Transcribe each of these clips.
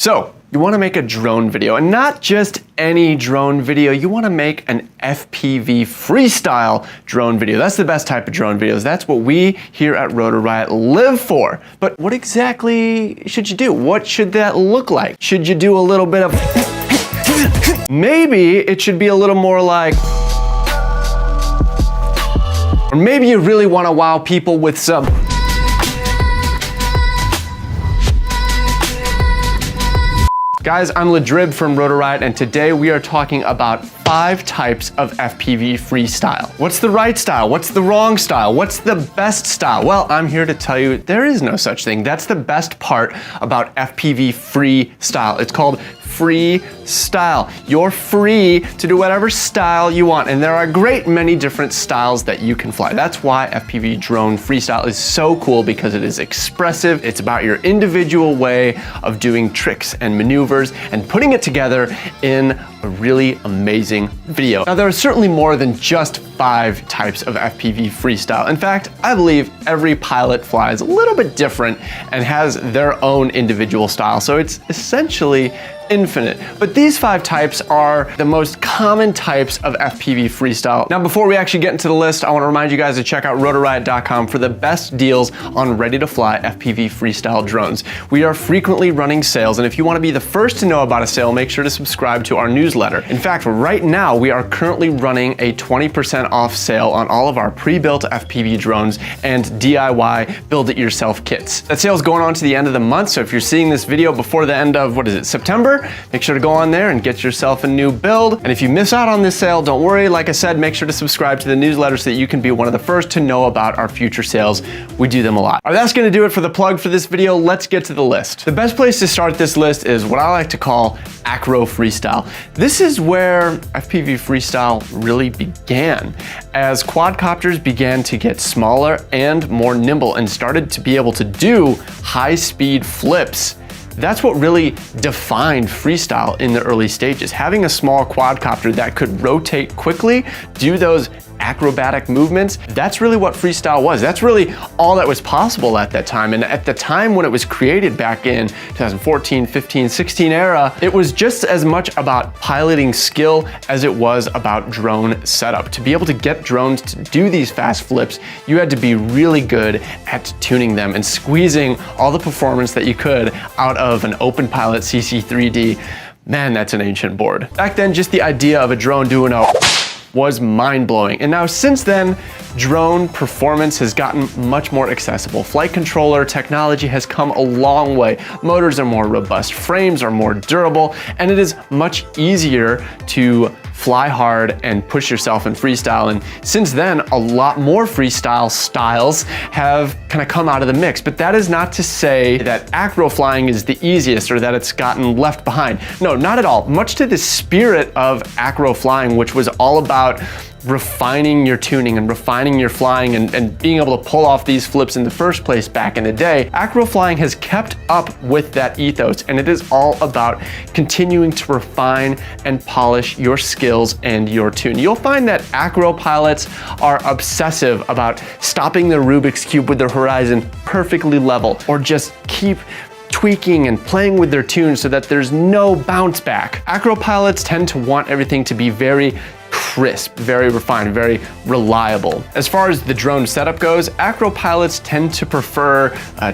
So, you want to make a drone video, and not just any drone video. You want to make an FPV freestyle drone video. That's the best type of drone videos. That's what we here at Rotor Riot live for. But what exactly should you do? What should that look like? Should you do a little bit of maybe it should be a little more like, or maybe you really want to wow people with some Guys, I'm Ladrib from Rotor Riot, and today we are talking about 5 types of FPV freestyle. What's the right style? What's the wrong style? What's the best style? Well, I'm here to tell you there is no such thing. That's the best part about FPV freestyle. It's called freestyle. You're free to do whatever style you want, and there are a great many different styles that you can fly. That's why FPV drone freestyle is so cool, because it is expressive. It's about your individual way of doing tricks and maneuvers and putting it together in a really amazing video. Now, there are certainly more than just 5 types of FPV freestyle. In fact, I believe every pilot flies a little bit different and has their own individual style, so it's essentially infinite. But these 5 types are the most common types of FPV freestyle. Now, before we actually get into the list, I want to remind you guys to check out rotorriot.com for the best deals on ready-to-fly FPV freestyle drones. We are frequently running sales, and if you want to be the first to know about a sale, make sure to subscribe to our newsletter. In fact, right now, we are currently running a 20% off sale on all of our pre-built FPV drones and DIY build-it-yourself kits. That sale is going on to the end of the month, so if you're seeing this video before the end of, September, make sure to go on there and get yourself a new build. And if you miss out on this sale, don't worry. Like I said, make sure to subscribe to the newsletter so that you can be one of the first to know about our future sales. We do them a lot. All right, that's going to do it for the plug for this video. Let's get to the list. The best place to start this list is what I like to call acro freestyle. This is where FPV freestyle really began, as quadcopters began to get smaller and more nimble and started to be able to do high-speed flips. That's what really defined freestyle in the early stages. Having a small quadcopter that could rotate quickly, do those acrobatic movements, that's really what freestyle was. That's really all that was possible at that time. And at the time when it was created back in 2014, 15, 16 era, it was just as much about piloting skill as it was about drone setup. To be able to get drones to do these fast flips, you had to be really good at tuning them and squeezing all the performance that you could out of an open pilot CC3D. Man, that's an ancient board. Back then, just the idea of a drone doing a was mind-blowing. And now since then, drone performance has gotten much more accessible. Flight controller technology has come a long way. Motors are more robust, frames are more durable, and it is much easier to fly hard and push yourself in freestyle. And since then, a lot more freestyle styles have kind of come out of the mix. But that is not to say that acro flying is the easiest or that it's gotten left behind. No, not at all. Much to the spirit of acro flying, which was all about refining your tuning and refining your flying and being able to pull off these flips in the first place back in the day, acro flying has kept up with that ethos, and it is all about continuing to refine and polish your skills and your tune. You'll find that acro pilots are obsessive about stopping the Rubik's Cube with their horizon perfectly level, or just keep tweaking and playing with their tune so that there's no bounce back. Acro pilots tend to want everything to be very crisp, very refined, very reliable. As far as the drone setup goes, acro pilots tend to prefer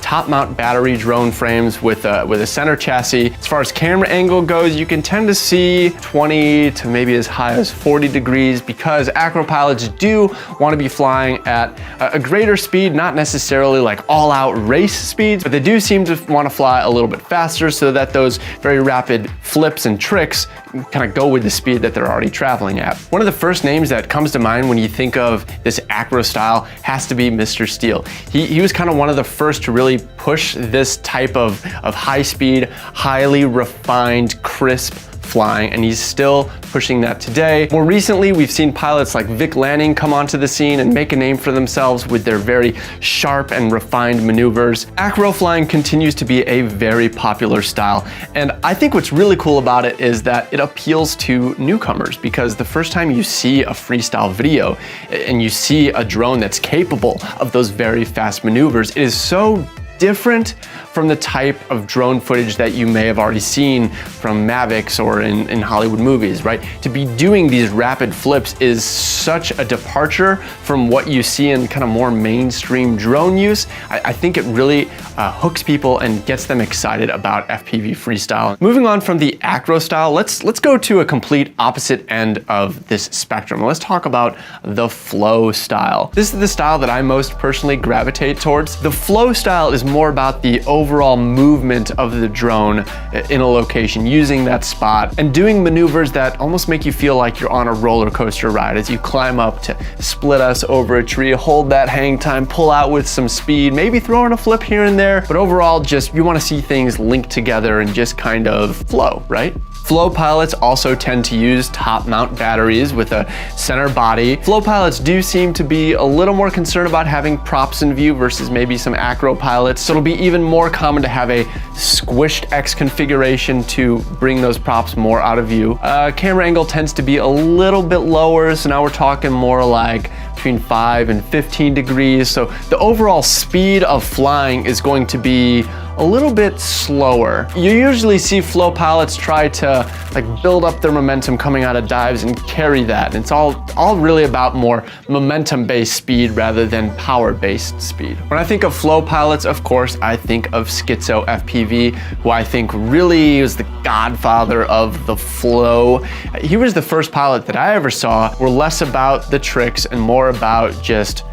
top mount battery drone frames with a center chassis. As far as camera angle goes, you can tend to see 20 to maybe as high as 40 degrees, because acro pilots do want to be flying at a greater speed, not necessarily like all out race speeds, but they do seem to want to fly a little bit faster so that those very rapid flips and tricks kind of go with the speed that they're already traveling at. One of the first names that comes to mind when you think of this acro style has to be Mr. Steele. He was kind of one of the first to really push this type of high speed, highly refined, crisp flying, and he's still pushing that today. More recently, we've seen pilots like Vic Lanning come onto the scene and make a name for themselves with their very sharp and refined maneuvers. Acro flying continues to be a very popular style, and I think what's really cool about it is that it appeals to newcomers, because the first time you see a freestyle video and you see a drone that's capable of those very fast maneuvers, it is so different from the type of drone footage that you may have already seen from Mavics or in Hollywood movies, right? To be doing these rapid flips is such a departure from what you see in kind of more mainstream drone use. I think it really hooks people and gets them excited about FPV freestyle. Moving on from the acro style, let's go to a complete opposite end of this spectrum. Let's talk about the flow style. This is the style that I most personally gravitate towards. The flow style is more about the overall movement of the drone in a location, using that spot and doing maneuvers that almost make you feel like you're on a roller coaster ride as you climb up to split us over a tree, hold that hang time, pull out with some speed, maybe throw in a flip here and there, but overall just you want to see things linked together and just kind of flow, right? Flow pilots also tend to use top mount batteries with a center body. Flow pilots do seem to be a little more concerned about having props in view versus maybe some acro pilots. So it'll be even more common to have a squished X configuration to bring those props more out of view. Camera angle tends to be a little bit lower, so now we're talking more like between 5 and 15 degrees. So the overall speed of flying is going to be a little bit slower. You usually see flow pilots try to build up their momentum coming out of dives and carry that. And it's all really about more momentum-based speed rather than power-based speed. When I think of flow pilots, of course, I think of Schizo FPV, who I think really is the godfather of the flow. He was the first pilot that I ever saw were less about the tricks and more about just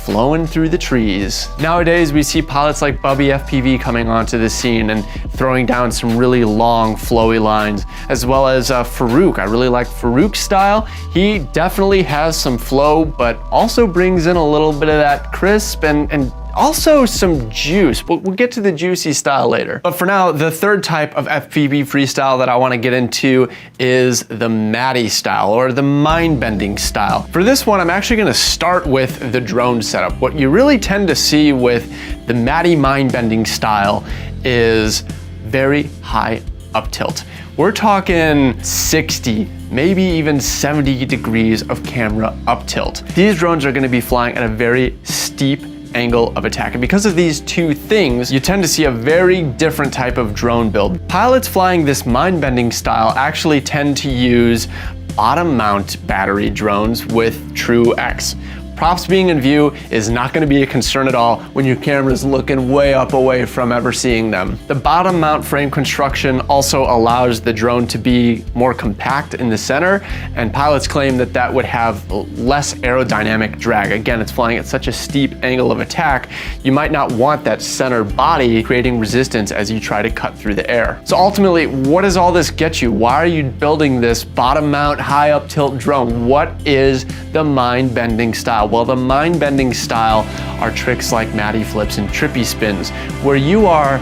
flowing through the trees. Nowadays, we see pilots like Bubby FPV coming onto the scene and throwing down some really long, flowy lines, as well as Farouk. I really like Farouk's style. He definitely has some flow, but also brings in a little bit of that crisp and also some juice. We'll get to the juicy style later. But for now, the third type of FPV freestyle that I want to get into is the Matty style, or the mind-bending style. For this one, I'm actually going to start with the drone setup. What you really tend to see with the Matty mind-bending style is very high up tilt. We're talking 60, maybe even 70 degrees of camera up tilt. These drones are going to be flying at a very steep angle of attack. And because of these two things, you tend to see a very different type of drone build. Pilots flying this mind-bending style actually tend to use bottom mount battery drones with true X. Props being in view is not going to be a concern at all when your camera is looking way up away from ever seeing them. The bottom mount frame construction also allows the drone to be more compact in the center, and pilots claim that that would have less aerodynamic drag. Again, it's flying at such a steep angle of attack, you might not want that center body creating resistance as you try to cut through the air. So ultimately, what does all this get you? Why are you building this bottom mount, high up tilt drone? What is the mind-bending style? Well, the mind-bending style are tricks like Matty flips and trippy spins, where you are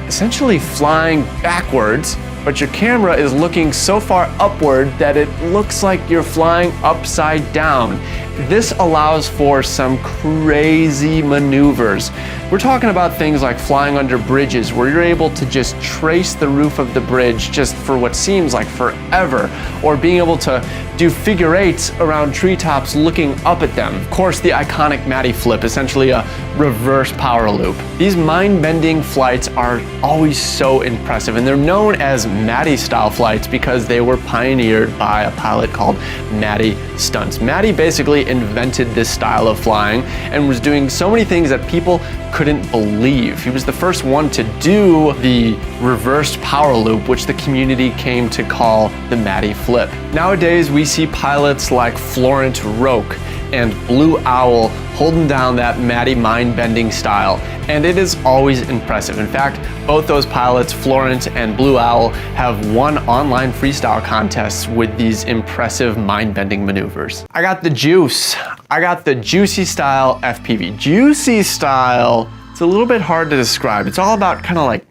essentially flying backwards, but your camera is looking so far upward that it looks like you're flying upside down. This allows for some crazy maneuvers. We're talking about things like flying under bridges, where you're able to just trace the roof of the bridge just for what seems like forever, or being able to do figure eights around treetops looking up at them. Of course, the iconic Matty flip, essentially a reverse power loop. These mind-bending flights are always so impressive, and they're known as Matty style flights because they were pioneered by a pilot called Matty Stunts. Matty basically invented this style of flying and was doing so many things that people couldn't believe. He was the first one to do the reversed power loop, which the community came to call the Matty flip. Nowadays, we see pilots like Florent Roque and Blue Owl holding down that Matty mind-bending style, and it is always impressive. In fact, both those pilots, Florent and Blue Owl, have won online freestyle contests with these impressive mind-bending maneuvers. I got the juice. I got the juicy style FPV. Juicy style, it's a little bit hard to describe. It's all about kind of like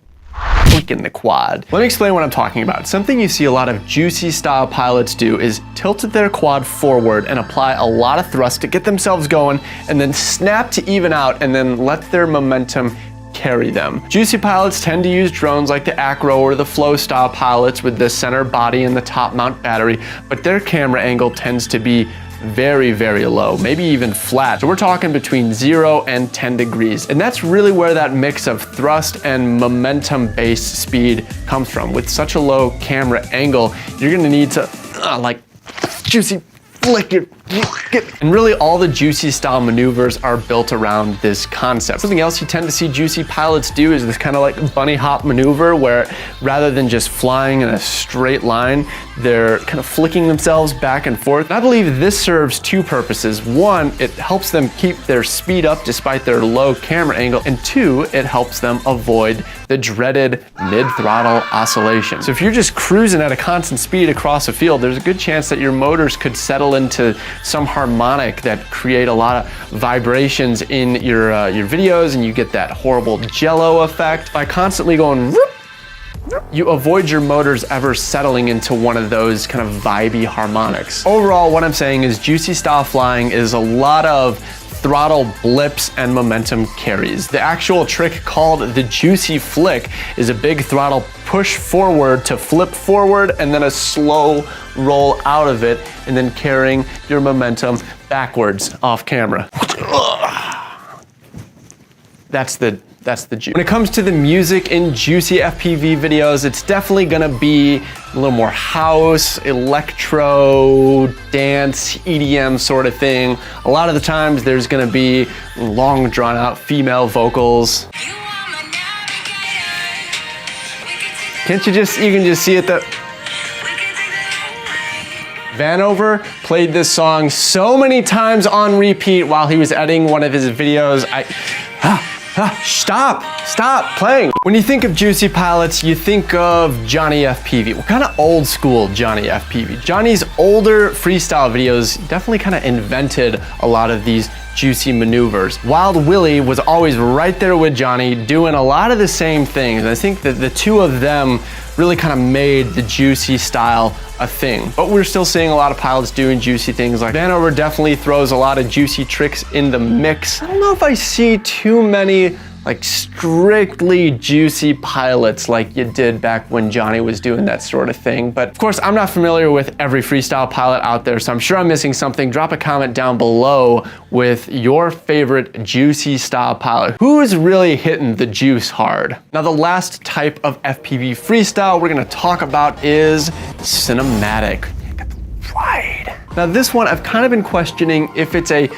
tweaking the quad. Let me explain what I'm talking about. Something you see a lot of juicy style pilots do is tilt their quad forward and apply a lot of thrust to get themselves going, and then snap to even out and then let their momentum carry them. Juicy pilots tend to use drones like the acro or the flow style pilots with the center body and the top mount battery, but their camera angle tends to be very, very low, maybe even flat. So we're talking between 0 and 10 degrees. And that's really where that mix of thrust and momentum-based speed comes from. With such a low camera angle, you're gonna need to like juicy flick it. And really all the juicy style maneuvers are built around this concept. Something else you tend to see juicy pilots do is this kind of like bunny hop maneuver where rather than just flying in a straight line, they're kind of flicking themselves back and forth. And I believe this serves two purposes. One, it helps them keep their speed up despite their low camera angle. And two, it helps them avoid the dreaded mid-throttle oscillation. So if you're just cruising at a constant speed across a field, there's a good chance that your motors could settle into some harmonic that create a lot of vibrations in your videos, and you get that horrible jello effect. By constantly going whoop, you avoid your motors ever settling into one of those kind of vibey harmonics. Overall, what I'm saying is juicy style flying is a lot of throttle blips and momentum carries. The actual trick called the juicy flick is a big throttle push forward to flip forward and then a slow roll out of it and then carrying your momentum backwards off camera. That's the juice. When it comes to the music in juicy FPV videos, it's definitely gonna be a little more house, electro, dance, EDM sort of thing. A lot of the times there's gonna be long drawn out female vocals. You can just see it that Vanover played this song so many times on repeat while he was editing one of his videos. Stop playing. When you think of juicy pilots, you think of Johnny FPV. Well, kind of old school Johnny FPV. Johnny's older freestyle videos definitely kind of invented a lot of these juicy maneuvers. Wild Willie was always right there with Johnny doing a lot of the same things. And I think that the two of them really kind of made the juicy style a thing. But we're still seeing a lot of pilots doing juicy things. Like Vanover definitely throws a lot of juicy tricks in the mix. I don't know if I see too many like strictly juicy pilots like you did back when Johnny was doing that sort of thing. But of course, I'm not familiar with every freestyle pilot out there, so I'm sure I'm missing something. Drop a comment down below with your favorite juicy style pilot. Who's really hitting the juice hard? Now, the last type of FPV freestyle we're gonna talk about is cinematic. Right. Now, this one I've kind of been questioning if it's a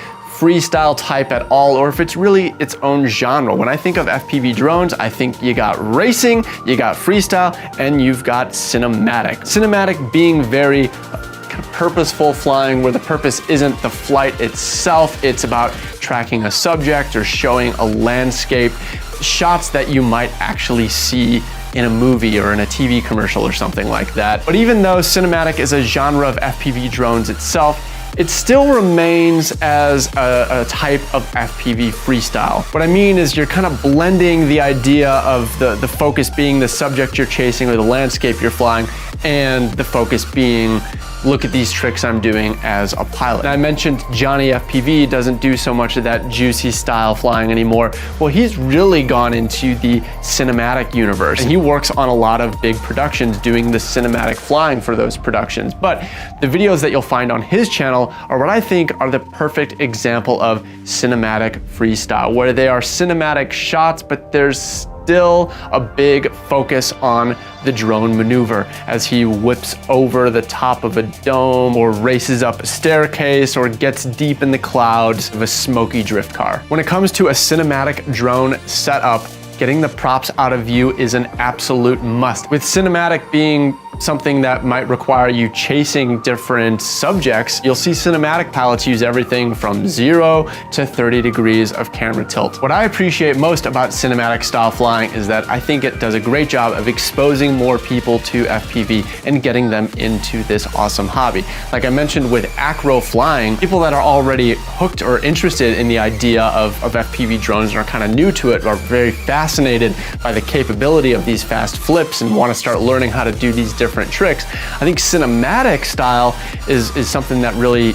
freestyle type at all, or if it's really its own genre. When I think of FPV drones, I think you got racing, you got freestyle, and you've got cinematic. Cinematic being very kind of purposeful flying, where the purpose isn't the flight itself, it's about tracking a subject or showing a landscape, shots that you might actually see in a movie or in a TV commercial or something like that. But even though cinematic is a genre of FPV drones itself, it still remains as a type of FPV freestyle. What I mean is you're kind of blending the idea of the focus being the subject you're chasing or the landscape you're flying, and the focus being, look at these tricks I'm doing as a pilot. Now, I mentioned Johnny FPV doesn't do so much of that juicy style flying anymore. Well, he's really gone into the cinematic universe, and he works on a lot of big productions doing the cinematic flying for those productions. But the videos that you'll find on his channel are what I think are the perfect example of cinematic freestyle, where they are cinematic shots, but there's still a big focus on the drone maneuver as he whips over the top of a dome or races up a staircase or gets deep in the clouds of a smoky drift car. When it comes to a cinematic drone setup, getting the props out of view is an absolute must. With cinematic being something that might require you chasing different subjects, you'll see cinematic pilots use everything from 0 to 30 degrees of camera tilt. What I appreciate most about cinematic style flying is that I think it does a great job of exposing more people to FPV and getting them into this awesome hobby. Like I mentioned with acro flying, people that are already hooked or interested in the idea of FPV drones and are kind of new to it are very fascinated by the capability of these fast flips and want to start learning how to do these different tricks. I think cinematic style is something that really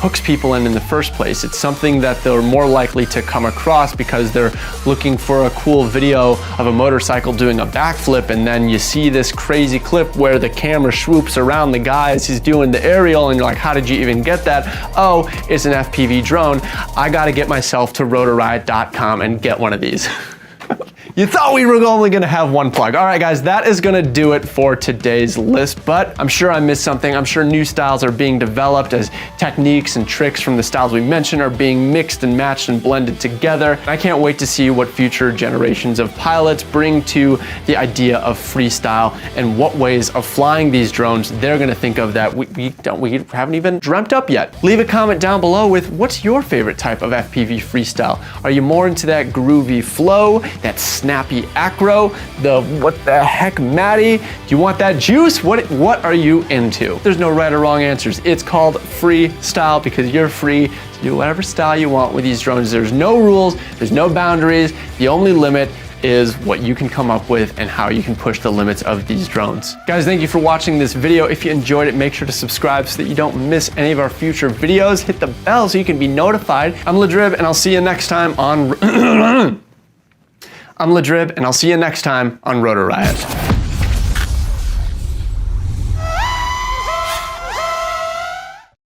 hooks people in the first place. It's something that they're more likely to come across because they're looking for a cool video of a motorcycle doing a backflip, and then you see this crazy clip where the camera swoops around the guy as he's doing the aerial, and you're like, how did you even get that? Oh, it's an FPV drone. I gotta get myself to rotorriot.com and get one of these. You thought we were only gonna have one plug. All right, guys, that is gonna do it for today's list, but I'm sure I missed something. I'm sure new styles are being developed as techniques and tricks from the styles we mentioned are being mixed and matched and blended together. I can't wait to see what future generations of pilots bring to the idea of freestyle and what ways of flying these drones they're gonna think of that we haven't even dreamt up yet. Leave a comment down below with what's your favorite type of FPV freestyle. Are you more into that groovy flow, that snappy acro, the what the heck Matty? Do you want that juice? What are you into? There's no right or wrong answers. It's called freestyle because you're free to do whatever style you want with these drones. There's no rules, there's no boundaries. The only limit is what you can come up with and how you can push the limits of these drones. Guys, thank you for watching this video. If you enjoyed it, make sure to subscribe so that you don't miss any of our future videos. Hit the bell so you can be notified. I'm Ladrib, and I'll see you next time on Rotor Riot.